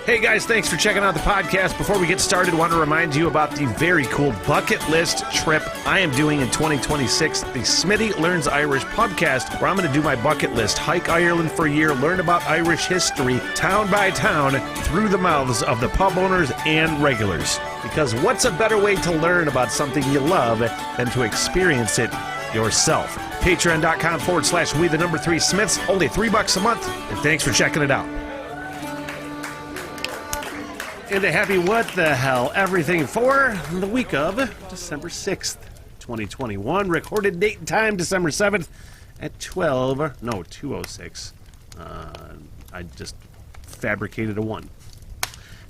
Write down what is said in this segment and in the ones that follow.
Hey guys, thanks for checking out the podcast. Before we get started, I want to remind you about the very cool bucket list trip I am doing in 2026, the Smitty Learns Irish podcast, where I'm going to do my bucket list, hike Ireland for a year, learn about Irish history, town by town, through the mouths of the pub owners and regulars. Because what's a better way to learn about something you love than to experience it yourself? Patreon.com/we3smiths, only $3 a month, and thanks for checking it out. And a happy what the hell everything for the week of December 6th, 2021. Recorded date and time December 7th at 2:06. I just fabricated a 1.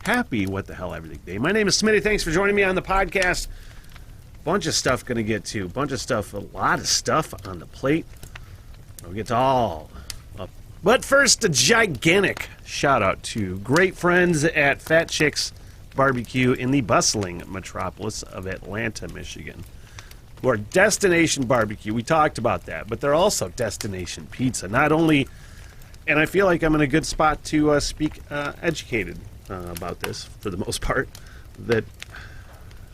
Happy what the hell everything day. My name is Smitty. Thanks for joining me on the podcast. Bunch of stuff going to get to. A lot of stuff on the plate. We'll get to all up. But first, a gigantic shout out to great friends at Fat Chicks BBQ in the bustling metropolis of Atlanta, Michigan, who are destination barbecue. We talked about that, but they're also destination pizza. Not only, and I feel like I'm in a good spot to speak educated about this for the most part, that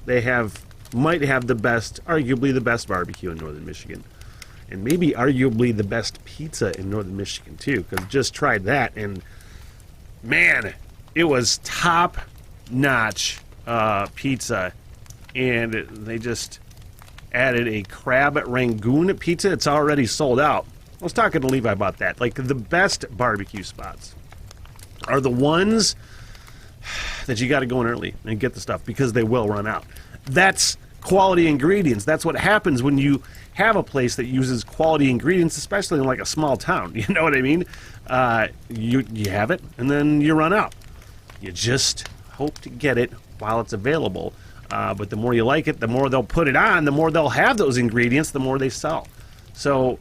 they might have the best, arguably the best barbecue in northern Michigan. And maybe arguably the best pizza in northern Michigan, too, because just tried that, and man, it was top-notch pizza, and they just added a crab rangoon pizza. It's already sold out. I was talking to Levi about that. Like, the best barbecue spots are the ones that you got to go in early and get the stuff, because they will run out. That's quality ingredients. That's what happens when you have a place that uses quality ingredients, especially in like a small town. You know what I mean? You have it, and then you run out. You just hope to get it while it's available. But the more you like it, the more they'll put it on, the more they'll have those ingredients, the more they sell. So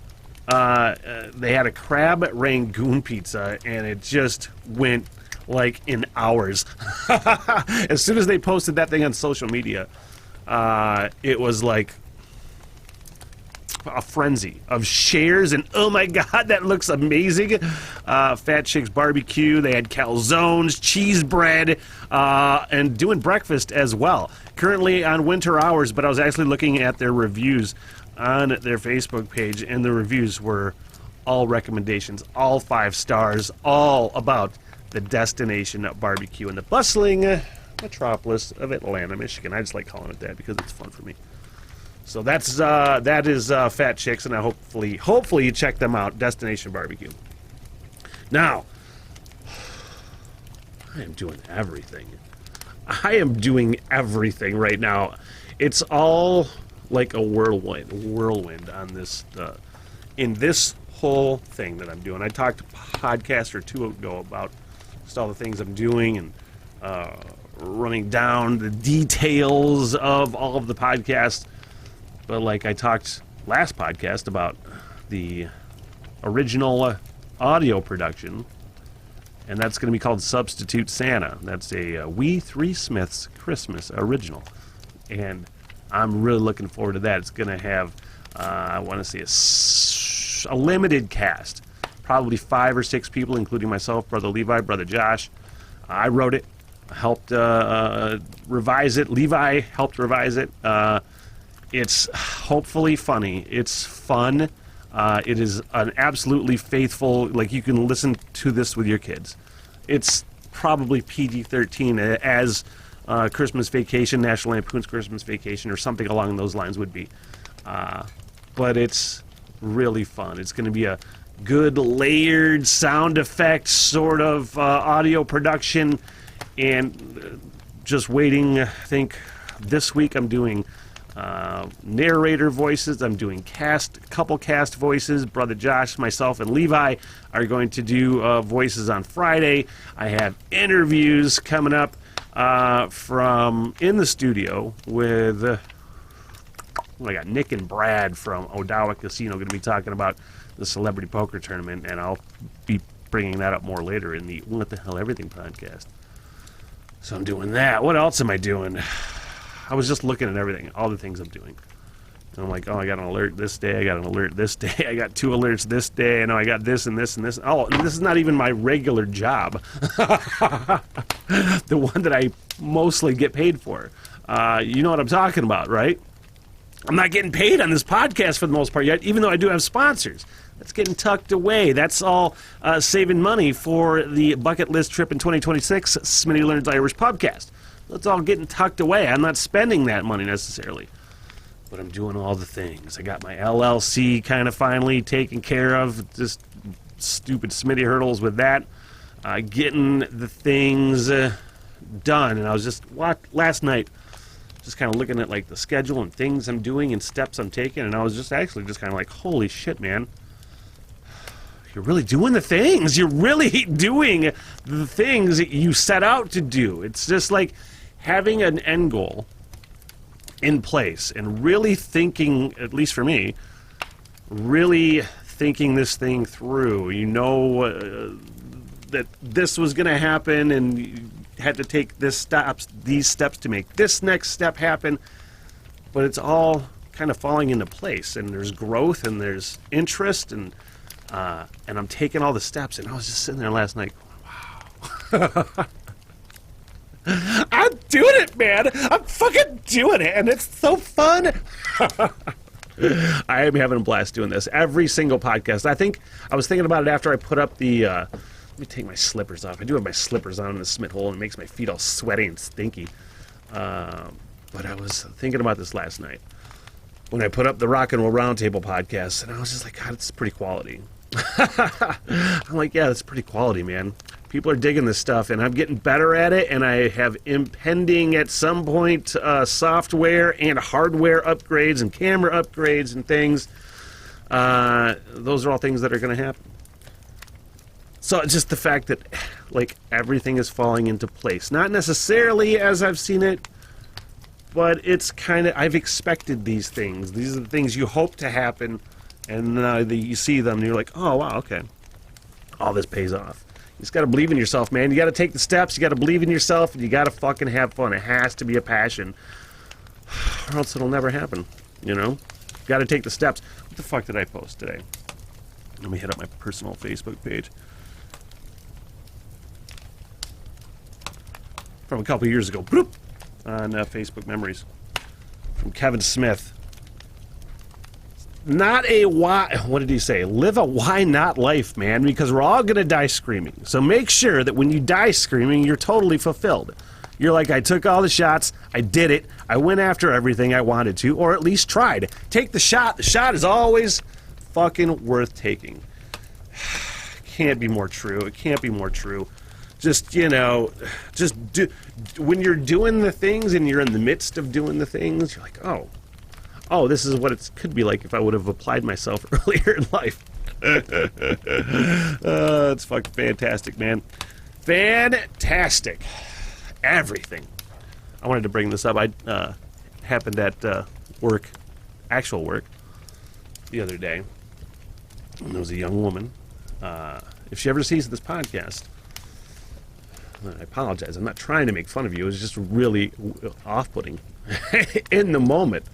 they had a crab rangoon pizza, and it just went like in hours. As soon as they posted that thing on social media, it was like a frenzy of shares, and oh my god, that looks amazing. Fat Chicks BBQ, they had calzones, cheese bread, and doing breakfast as well. Currently on winter hours, but I was actually looking at their reviews on their Facebook page, and the reviews were all recommendations, all 5 stars, all about the destination barbecue in the bustling metropolis of Atlanta, Michigan. I just like calling it that because it's fun for me. So that is Fat Chicks, and I hopefully you check them out. Destination Barbecue. Now, I am doing everything. I am doing everything right now. It's all like a whirlwind on this in this whole thing that I'm doing. I talked a podcast or two ago about just all the things I'm doing and running down the details of all of the podcasts. But like I talked last podcast about the original audio production, and that's going to be called Substitute Santa. That's a We Three Smiths Christmas original, and I'm really looking forward to that. It's going to have, I want to say, a limited cast, probably 5 or 6 people, including myself, Brother Levi, Brother Josh. I wrote it, helped revise it. Levi helped revise it. It's hopefully funny. It's fun. It is an absolutely faithful, like you can listen to this with your kids. It's probably PG-13 as Christmas Vacation, National Lampoon's Christmas Vacation, or something along those lines would be. But it's really fun. It's going to be a good layered sound effect sort of audio production, and just waiting. I think this week I'm doing narrator voices. I'm doing couple cast voices. Brother Josh, myself, and Levi are going to do voices on Friday. I have interviews coming up from in the studio with I got Nick and Brad from Odawa Casino going to be talking about the Celebrity Poker Tournament, and I'll be bringing that up more later in the What the Hell Everything podcast. So I'm doing that. What else am I doing? I was just looking at everything, all the things I'm doing. And I'm like, oh, I got an alert this day. I got an alert this day. I got 2 alerts this day. I know I got this and this and this. Oh, and this is not even my regular job. The one that I mostly get paid for. You know what I'm talking about, right? I'm not getting paid on this podcast for the most part yet, even though I do have sponsors. That's getting tucked away. That's all saving money for the bucket list trip in 2026, Smitty Learns Irish podcast. That's all getting tucked away. I'm not spending that money necessarily. But I'm doing all the things. I got my LLC kind of finally taken care of. Just stupid Smitty hurdles with that. Getting the things done. And I was just, last night, just kind of looking at like the schedule and things I'm doing and steps I'm taking. And I was just actually just kind of like, holy shit, man. You're really doing the things. You're really doing the things that you set out to do. It's just like having an end goal in place and really thinking, at least for me, really thinking this thing through. You know that this was going to happen and you had to take these steps to make this next step happen, but it's all kind of falling into place, and there's growth and there's interest, and I'm taking all the steps, and I was just sitting there last night going, wow. I'm doing it, man. I'm fucking doing it, and it's so fun. I am having a blast doing this. Every single podcast. I was thinking about it after I put up the, let me take my slippers off. I do have my slippers on in the Smith hole, and it makes my feet all sweaty and stinky. But I was thinking about this last night when I put up the Rock and Roll Roundtable podcast, and I was just like, God, it's pretty quality. I'm like, yeah, that's pretty quality, man. People are digging this stuff, and I'm getting better at it, and I have impending at some point software and hardware upgrades and camera upgrades and things. Those are all things that are going to happen. So it's just the fact that like everything is falling into place. Not necessarily as I've seen it, but it's kind of, I've expected these things. These are the things you hope to happen, and you see them, and you're like, oh, wow, okay. All this pays off. You just got to believe in yourself, man. You got to take the steps. You got to believe in yourself, and you got to fucking have fun. It has to be a passion, or else it'll never happen, you know? Got to take the steps. What the fuck did I post today? Let me hit up my personal Facebook page. From a couple years ago, bloop, on Facebook Memories, from Kevin Smith. Not a why, what did he say? Live a why not life, man, because we're all going to die screaming. So make sure that when you die screaming, you're totally fulfilled. You're like, I took all the shots, I did it, I went after everything I wanted to, or at least tried. Take the shot. The shot is always fucking worth taking. Can't be more true. It can't be more true. Just, you know, just do, when you're doing the things and you're in the midst of doing the things, you're like, oh, this is what it could be like if I would have applied myself earlier in life. It's fucking fantastic, man. Fantastic. Everything. I wanted to bring this up. I happened at work, actual work, the other day. And there was a young woman. If she ever sees this podcast, I apologize. I'm not trying to make fun of you. It was just really off-putting in the moment.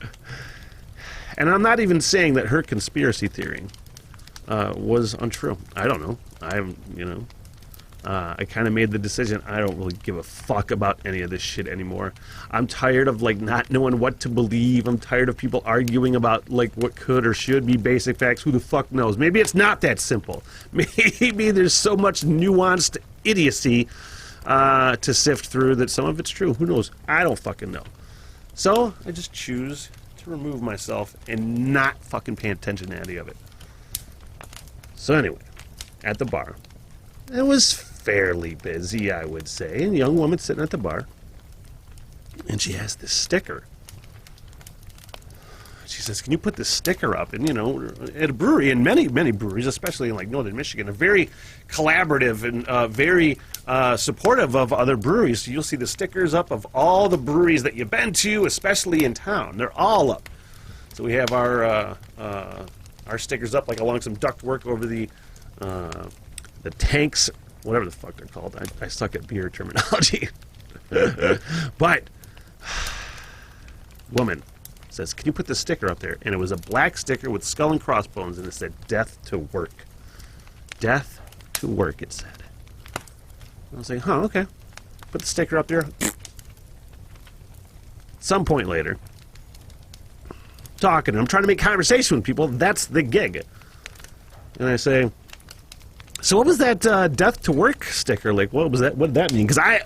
And I'm not even saying that her conspiracy theory was untrue. I don't know. I kind of made the decision. I don't really give a fuck about any of this shit anymore. I'm tired of like not knowing what to believe. I'm tired of people arguing about like what could or should be basic facts. Who the fuck knows? Maybe it's not that simple. Maybe there's so much nuanced idiocy to sift through that some of it's true. Who knows? I don't fucking know. So I just choose to remove myself and not fucking pay attention to any of it. So anyway, at the bar, it was fairly busy, I would say. And a young woman sitting at the bar, and she has this sticker. She says, "Can you put this sticker up?" And, you know, at a brewery, and many breweries, especially in like northern Michigan, are very collaborative and very supportive of other breweries. So you'll see the stickers up of all the breweries that you've been to, especially in town. They're all up. So we have our stickers up like along some ductwork over the tanks, whatever the fuck they're called. I suck at beer terminology. But woman says, can you put the sticker up there? And it was a black sticker with skull and crossbones, and it said, death to work. Death to work, it said. I was like, huh, okay. Put the sticker up there. Some point later, talking, I'm trying to make conversation with people. That's the gig. And I say, so what was that death to work sticker? Like, what was that? What did that mean? Because I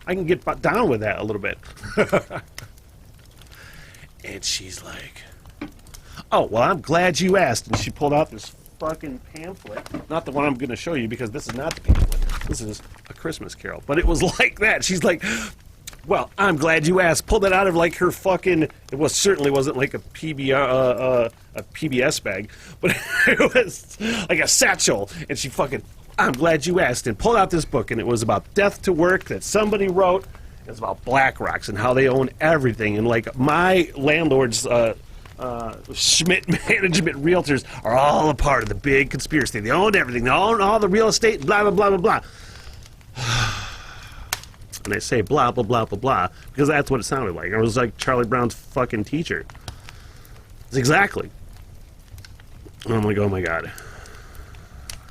can get down with that a little bit. And she's like, oh, well, I'm glad you asked. And she pulled out this fucking pamphlet. Not the one I'm going to show you, because this is not the pamphlet. This is A Christmas Carol. But it was like that. She's like, well, I'm glad you asked. Pulled it out of like her fucking, certainly wasn't like a PBS bag, but it was like a satchel. And she fucking, I'm glad you asked, and pulled out this book, and it was about death to work that somebody wrote. It's about Black Rocks and how they own everything. And like my landlord's Schmidt Management Realtors are all a part of the big conspiracy. They own everything. They own all the real estate, blah, blah, blah, blah, blah. And I say blah, blah, blah, blah, blah, because that's what it sounded like. It was like Charlie Brown's fucking teacher. It's exactly. And I'm like, oh my God.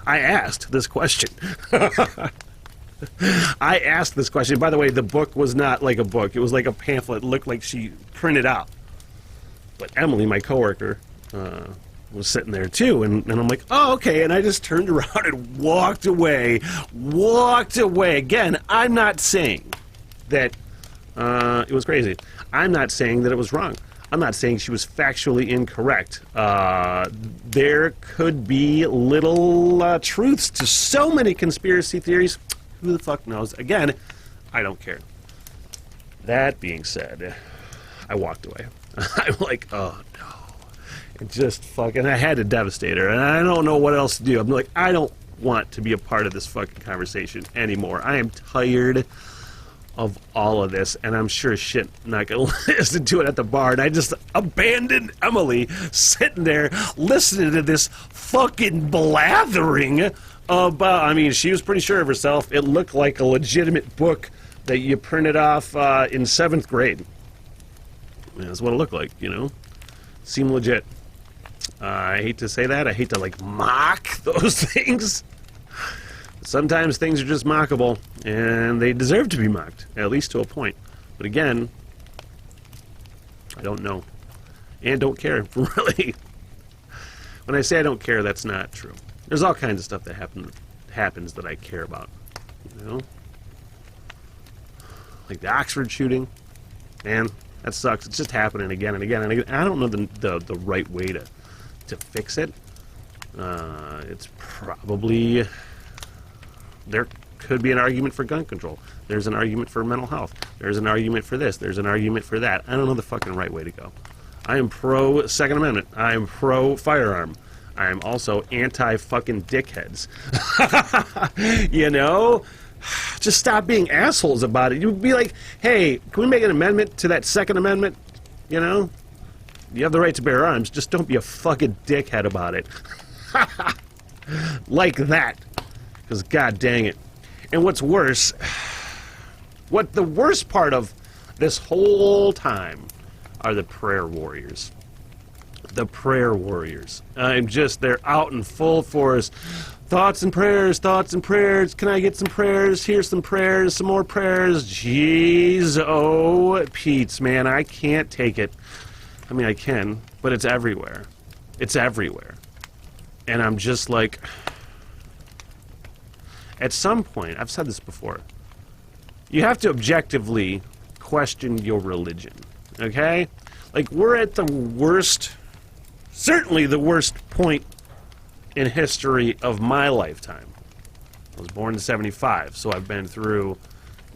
I asked this question. I asked this question. By the way, the book was not like a book. It was like a pamphlet. It looked like she printed out. But Emily, my coworker, was sitting there too, and I'm like, oh, okay, and I just turned around and walked away. Again, I'm not saying that it was crazy. I'm not saying that it was wrong. I'm not saying she was factually incorrect. There could be little truths to so many conspiracy theories. Who the fuck knows? Again, I don't care. That being said, I walked away. I'm like, oh no. And just fucking, I had to devastate her, and I don't know what else to do. I'm like, I don't want to be a part of this fucking conversation anymore. I am tired of all of this, and I'm sure shit not gonna listen to it at the bar. And I just abandoned Emily sitting there listening to this fucking blathering about, I mean, she was pretty sure of herself. It looked like a legitimate book that you printed off in 7th grade. That's what it looked like, you know? Seemed legit. I hate to say that. I hate to, like, mock those things. Sometimes things are just mockable, and they deserve to be mocked, at least to a point. But again, I don't know. And don't care, really. When I say I don't care, that's not true. There's all kinds of stuff that happens that I care about, you know? Like the Oxford shooting. Man, that sucks. It's just happening again and again and again. I don't know the right way to fix it. It's probably... There could be an argument for gun control. There's an argument for mental health. There's an argument for this. There's an argument for that. I don't know the fucking right way to go. I am pro Second Amendment. I am pro firearm. I am also anti-fucking dickheads. You know? Just stop being assholes about it. You would be like, hey, can we make an amendment to that Second Amendment? You know? You have the right to bear arms. Just don't be a fucking dickhead about it. Like that. Because god dang it. And what's worse, what the worst part of this whole time are the prayer warriors. The prayer warriors. They're out in full force. Thoughts and prayers, thoughts and prayers. Can I get some prayers? Here's some prayers, some more prayers. Jeez, oh, Pete's, man, I can't take it. I mean, I can, but it's everywhere. It's everywhere. And I'm just like... At some point, I've said this before, you have to objectively question your religion, okay? Like, we're at the worst, certainly the worst point in history of my lifetime. I was born in 75, so I've been through,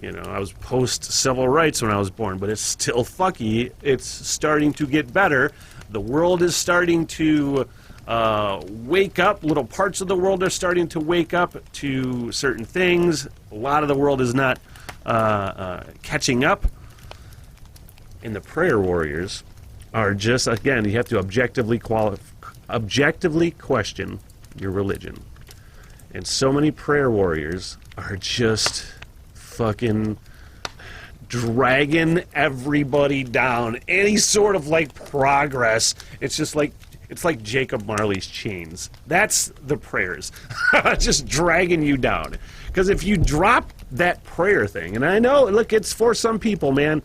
you know, I was post-civil rights when I was born, but it's still fucky. It's starting to get better. The world is starting to... wake up. Little parts of the world are starting to wake up to certain things. A lot of the world is not catching up. And the prayer warriors are just, again, you have to objectively question your religion. And so many prayer warriors are just fucking dragging everybody down. Any sort of like progress, it's like Jacob Marley's chains. That's the prayers. Just dragging you down. Because if you drop that prayer thing, and I know, look, it's for some people, man.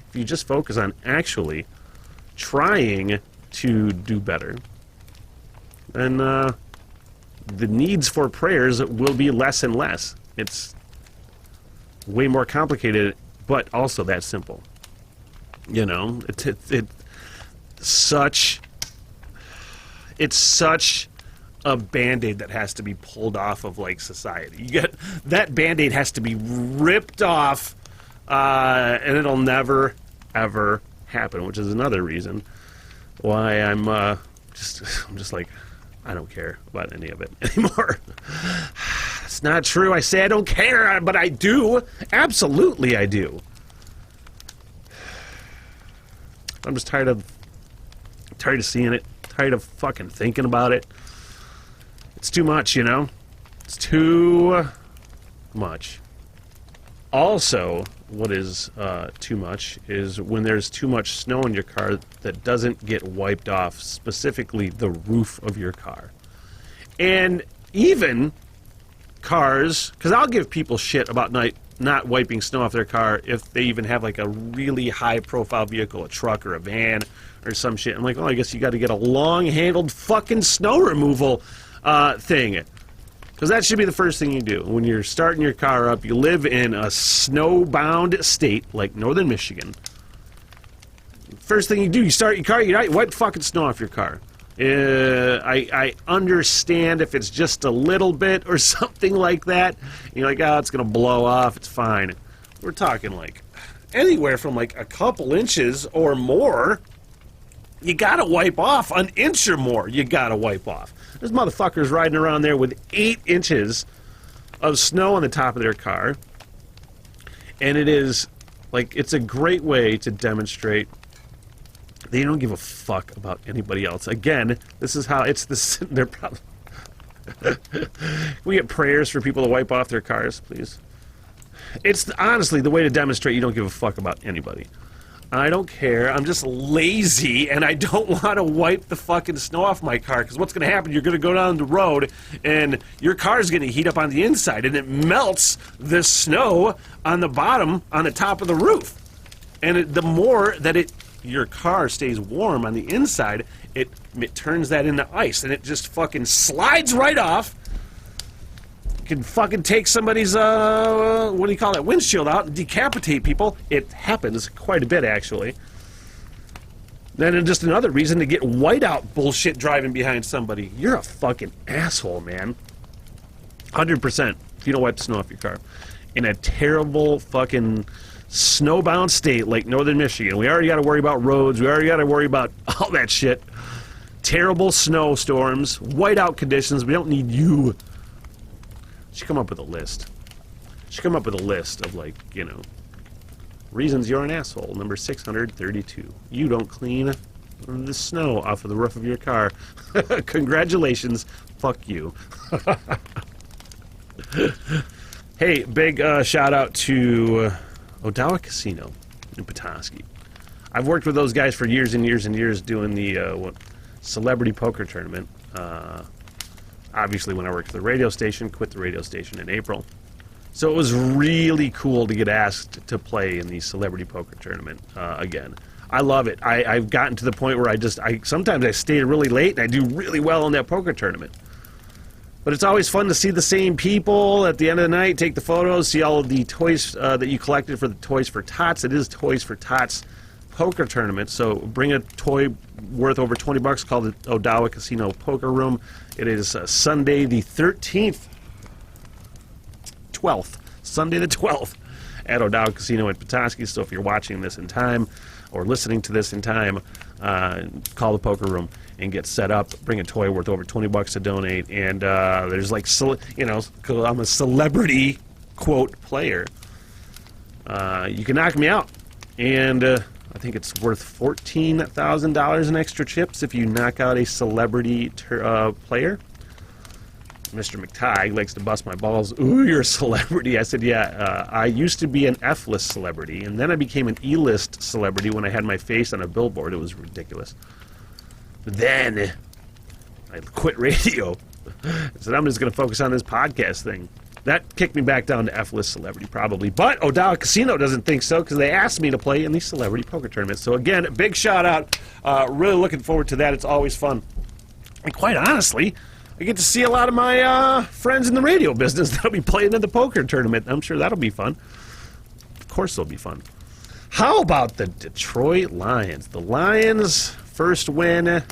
If you just focus on actually trying to do better, then the needs for prayers will be less and less. It's way more complicated, but also that simple. You know, it's such a Band-Aid that has to be pulled off of like society. You get that Band-Aid has to be ripped off, and it'll never ever happen. Which is another reason why I'm just like, I don't care about any of it anymore. It's not true. I say I don't care, but I do. Absolutely, I do. I'm just tired of seeing it. Tired of fucking thinking about it. It's too much, you know? It's too much. Also, what is too much is when there's too much snow in your car that doesn't get wiped off, specifically the roof of your car. And even cars, because I'll give people shit about not wiping snow off their car if they even have like a really high-profile vehicle, a truck or a van or some shit. I'm like, oh, I guess you got to get a long-handled fucking snow removal thing. Because that should be the first thing you do. When you're starting your car up, you live in a snow-bound state like northern Michigan. First thing you do, you start your car, you wipe fucking snow off your car. I understand if it's just a little bit or something like that. You're like, oh, it's going to blow off, it's fine. We're talking like anywhere from like a couple inches or more. You got to wipe off an inch or more. You got to wipe off. There's motherfuckers riding around there with 8 inches of snow on the top of their car. And it is, like, it's a great way to demonstrate they don't give a fuck about anybody else. Again, this is how it's their problem. We get prayers for people to wipe off their cars, please. It's honestly the way to demonstrate you don't give a fuck about anybody. I don't care. I'm just lazy, and I don't want to wipe the fucking snow off my car, because what's going to happen, you're going to go down the road, and your car's going to heat up on the inside, and it melts the snow on the bottom, on the top of the roof. And the more that your car stays warm on the inside, it turns that into ice, and it just fucking slides right off. Can fucking take somebody's, what do you call that, windshield out and decapitate people. It happens quite a bit, actually. Then just another reason to get whiteout bullshit driving behind somebody. You're a fucking asshole, man. 100% if you don't wipe the snow off your car. In a terrible fucking snowbound state like northern Michigan. We already got to worry about roads. We already got to worry about all that shit. Terrible snowstorms, whiteout conditions. We don't need you. Should come up with a list. Should come up with a list of, like, you know, reasons you're an asshole. Number 632. You don't clean the snow off of the roof of your car. Congratulations. Fuck you. Hey, big shout out to Odawa Casino in Petoskey. I've worked with those guys for years and years and years doing the celebrity poker tournament. Obviously, when I worked for the radio station, quit the radio station in April. So it was really cool to get asked to play in the celebrity poker tournament again. I love it. I've gotten to the point where sometimes I stay really late and I do really well in that poker tournament. But it's always fun to see the same people at the end of the night, take the photos, see all of the toys that you collected for the Toys for Tots. It is Toys for Tots poker tournament, so bring a toy worth over $20 called the Odawa Casino Poker Room. It is Sunday the 13th, 12th, Sunday the 12th at Odawa Casino in Petoskey. So if you're watching this in time or listening to this in time, call the poker room and get set up. Bring a toy worth over $20 to donate. And there's like, you know, 'cause I'm a celebrity quote player. You can knock me out, and I think it's worth $14,000 in extra chips if you knock out a celebrity player. Mr. McTighe likes to bust my balls. Ooh, you're a celebrity. I said, yeah, I used to be an F-list celebrity, and then I became an E-list celebrity when I had my face on a billboard. It was ridiculous. Then I quit radio. I said, I'm just going to focus on this podcast thing. That kicked me back down to F-list celebrity, probably. But O'Dowd Casino doesn't think so, because they asked me to play in these celebrity poker tournaments. So again, big shout out. Really looking forward to that. It's always fun. And quite honestly, I get to see a lot of my friends in the radio business that'll be playing in the poker tournament. I'm sure that'll be fun. Of course it'll be fun. How about the Detroit Lions? The Lions' first win.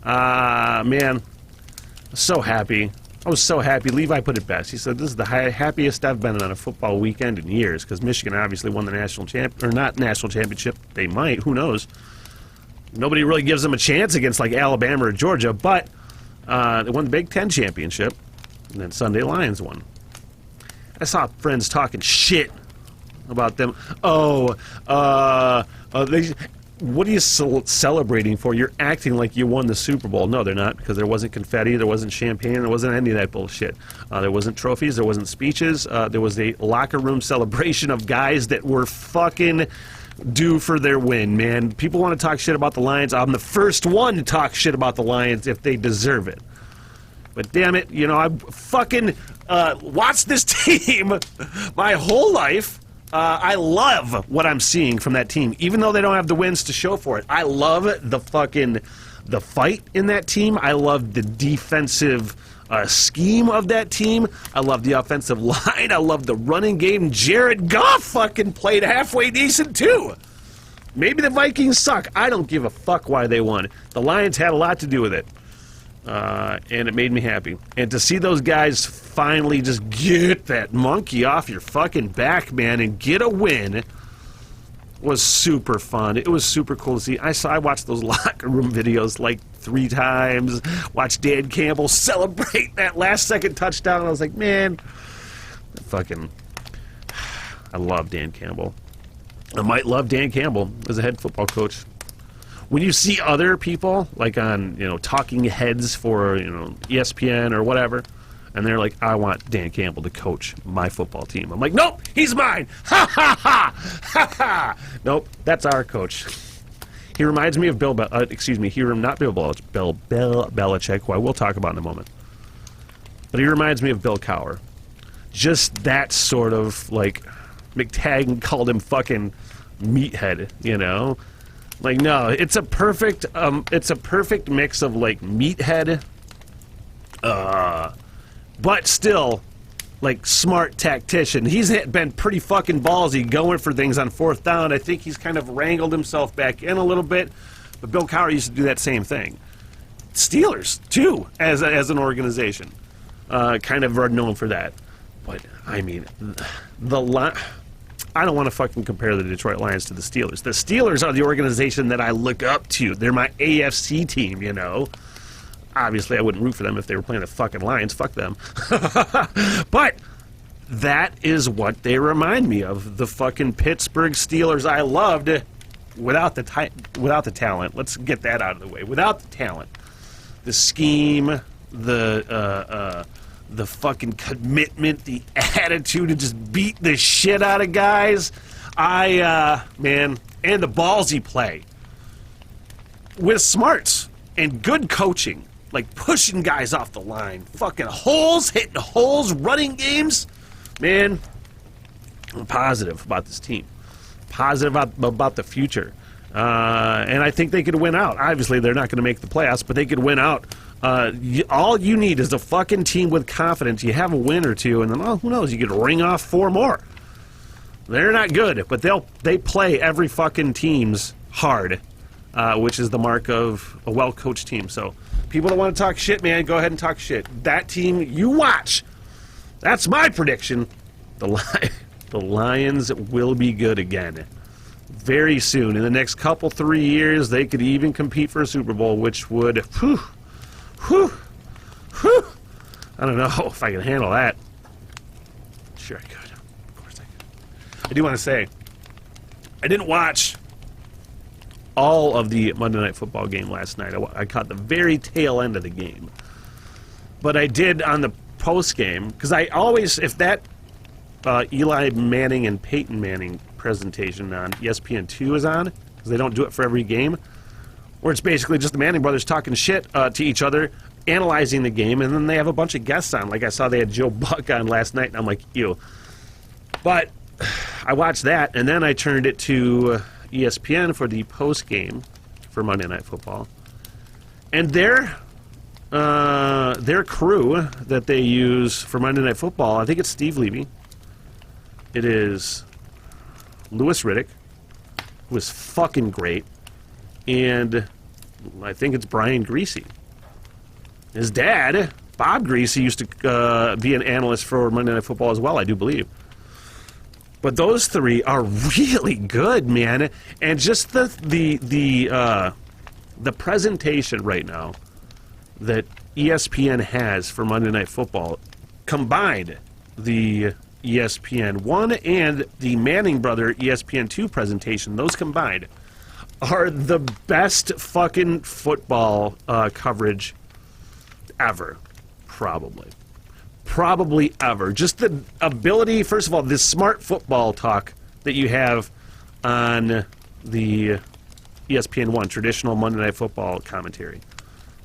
Man, so happy. I was so happy. Levi put it best. He said, this is the happiest I've been on a football weekend in years, because Michigan obviously won the national championship. They might. Who knows? Nobody really gives them a chance against, like, Alabama or Georgia, but they won the Big Ten championship, and then Sunday Lions won. I saw friends talking shit about them. What are you celebrating for? You're acting like you won the Super Bowl. No, they're not, because there wasn't confetti, there wasn't champagne, there wasn't any of that bullshit. There wasn't trophies, there wasn't speeches. There was a locker room celebration of guys that were fucking due for their win, man. People want to talk shit about the Lions. I'm the first one to talk shit about the Lions if they deserve it. But damn it, you know, I've fucking watched this team my whole life. I love what I'm seeing from that team, even though they don't have the wins to show for it. I love the fight in that team. I love the defensive scheme of that team. I love the offensive line. I love the running game. Jared Goff fucking played halfway decent too. Maybe the Vikings suck. I don't give a fuck why they won. The Lions had a lot to do with it. And it made me happy. And to see those guys finally just get that monkey off your fucking back, man, and get a win was super fun. It was super cool to see. I watched those locker room videos like 3 times. Watched Dan Campbell celebrate that last-second touchdown. I was like, man, I love Dan Campbell. I might love Dan Campbell as a head football coach. When you see other people, like on, talking heads for, ESPN or whatever, and they're like, I want Dan Campbell to coach my football team. I'm like, nope, he's mine. Ha, ha, ha, ha, ha. Nope, that's our coach. He reminds me of not Bill Belichick, who I will talk about in a moment. But he reminds me of Bill Cowher. Just that sort of, like, McTagg called him fucking meathead, Like, no, it's a perfect mix of, like, meathead, but still, like, smart tactician. He's been pretty fucking ballsy going for things on 4th down. I think he's kind of wrangled himself back in a little bit, but Bill Cowher used to do that same thing. Steelers, too, as an organization, kind of are known for that. But, I mean, I don't want to fucking compare the Detroit Lions to the Steelers. The Steelers are the organization that I look up to. They're my AFC team, Obviously, I wouldn't root for them if they were playing the fucking Lions. Fuck them. But that is what they remind me of. The fucking Pittsburgh Steelers I loved without the talent. Let's get that out of the way. Without the talent. The scheme, the fucking commitment, the attitude to just beat the shit out of guys. Man, and the ballsy play. With smarts and good coaching, like pushing guys off the line, fucking hitting holes, running games. Man, I'm positive about this team. Positive about the future. And I think they could win out. Obviously, they're not going to make the playoffs, but they could win out. All you need is a fucking team with confidence. You have a win or two, and then, who knows, you could ring off 4 more. They're not good, but they play every fucking team's hard, which is the mark of a well-coached team. So people that want to talk shit, man, go ahead and talk shit. That team, you watch. That's my prediction. The Lions will be good again. Very soon. In the next 3 years, they could even compete for a Super Bowl, which would, I don't know if I can handle that. Sure I could. Of course I could. I do want to say, I didn't watch all of the Monday Night Football game last night. I caught the very tail end of the game. but I did on the post game, because I always, if that Eli Manning and Peyton Manning presentation on ESPN2 is on, because they don't do it for every game, where it's basically just the Manning brothers talking shit to each other, analyzing the game, and then they have a bunch of guests on. Like I saw they had Joe Buck on last night, and I'm like, ew. But I watched that, and then I turned it to ESPN for the post game for Monday Night Football, and their crew that they use for Monday Night Football, I think it's Steve Levy. It is Louis Riddick, who is fucking great, and I think it's Brian Greasy. His dad, Bob Greasy, used to be an analyst for Monday Night Football as well, I do believe. But those three are really good, man. And just the presentation right now that ESPN has for Monday Night Football, combined the ESPN 1 and the Manning brother ESPN 2 presentation, those combined are the best fucking football coverage ever, probably ever. Just the ability, first of all, this smart football talk that you have on the ESPN 1 traditional Monday Night Football commentary.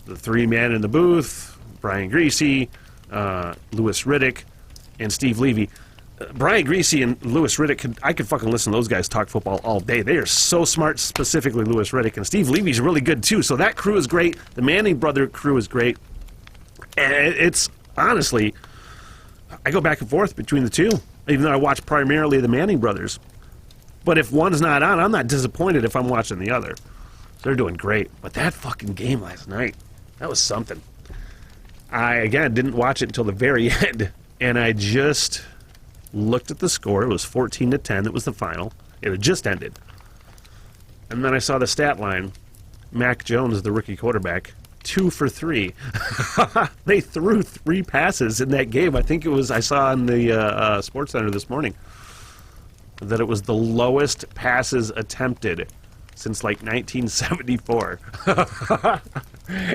The three man in the booth, Brian Greasy, Louis Riddick, and Steve Levy. Brian Greasy and Louis Riddick, I could fucking listen to those guys talk football all day. They are so smart, specifically Louis Riddick. And Steve Levy's really good too. So that crew is great. The Manning brother crew is great. And it's, honestly, I go back and forth between the two, even though I watch primarily the Manning brothers. But if one's not on, I'm not disappointed if I'm watching the other. So they're doing great. But that fucking game last night, that was something. I, again, didn't watch it until the very end. And I just looked at the score. It was 14-10. It was the final. It had just ended. And then I saw the stat line. Mac Jones, the rookie quarterback, 2 for 3. They threw 3 passes in that game. I think it was, I saw on the Sports Center this morning that it was the lowest passes attempted since like 1974.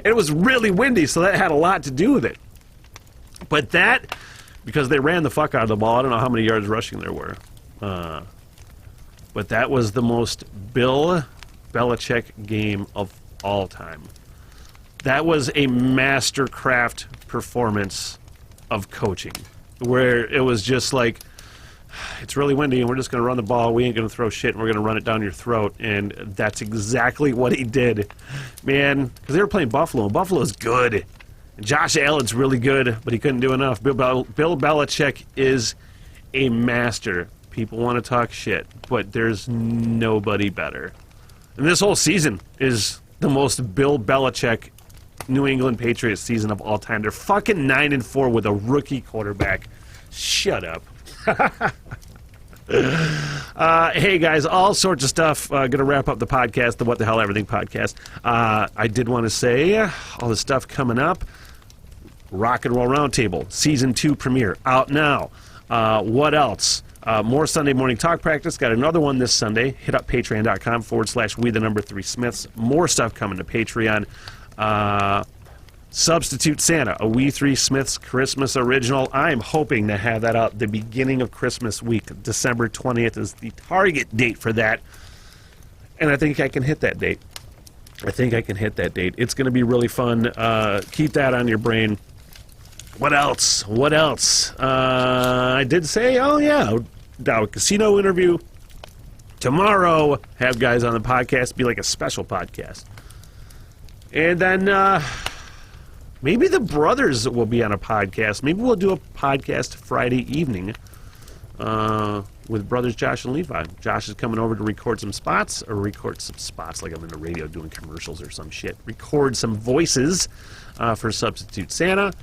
It was really windy, so that had a lot to do with it. But that, because they ran the fuck out of the ball, I don't know how many yards rushing there were. But that was the most Bill Belichick game of all time. That was a mastercraft performance of coaching, where it was just like, it's really windy and we're just going to run the ball. We ain't going to throw shit and we're going to run it down your throat. And that's exactly what he did, man, because they were playing Buffalo, and Buffalo's good. And Josh Allen's really good, but he couldn't do enough. Bill Belichick is a master. People want to talk shit, but there's nobody better. And this whole season is the most Bill Belichick New England Patriots season of all time. They're fucking 9-4 with a rookie quarterback. Shut up. Hey guys, all sorts of stuff. Gonna wrap up the podcast, the What the Hell Everything podcast. I did want to say all the stuff coming up. Rock and Roll Roundtable Season 2 premiere out now. What else? More Sunday morning talk practice. Got another one this Sunday. Hit up patreon.com/we3smiths. More stuff coming to Patreon. Substitute Santa, a We Three Smiths Christmas original. I'm hoping to have that out the beginning of Christmas week. December 20th is the target date for that. And I think I can hit that date. It's going to be really fun. Keep that on your brain. What else? I did say, a casino interview. Tomorrow, have guys on the podcast, be like a special podcast. And then maybe the brothers will be on a podcast. Maybe we'll do a podcast Friday evening with brothers Josh and Levi. Josh is coming over to record some spots like I'm in the radio doing commercials or some shit. Record some voices for Substitute Santa.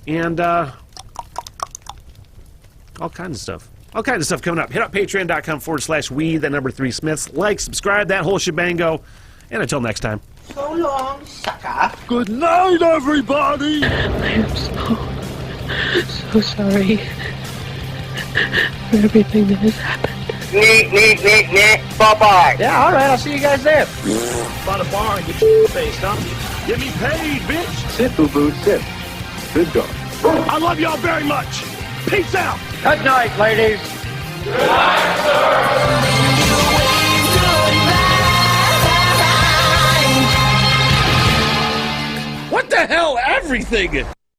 And all kinds of stuff. All kinds of stuff coming up. Hit up patreon.com/we3smiths. Like, subscribe, that whole shebango. And until next time. So long, sucker. Good night, everybody! I am so sorry for everything that has happened. Bye-bye. Yeah, alright, I'll see you guys there. By the bar and get your face, huh? Get me paid, bitch! Sit, boo-boo, sit. Good dog. I love y'all very much. Peace out. Good night, ladies. What the hell? Everything!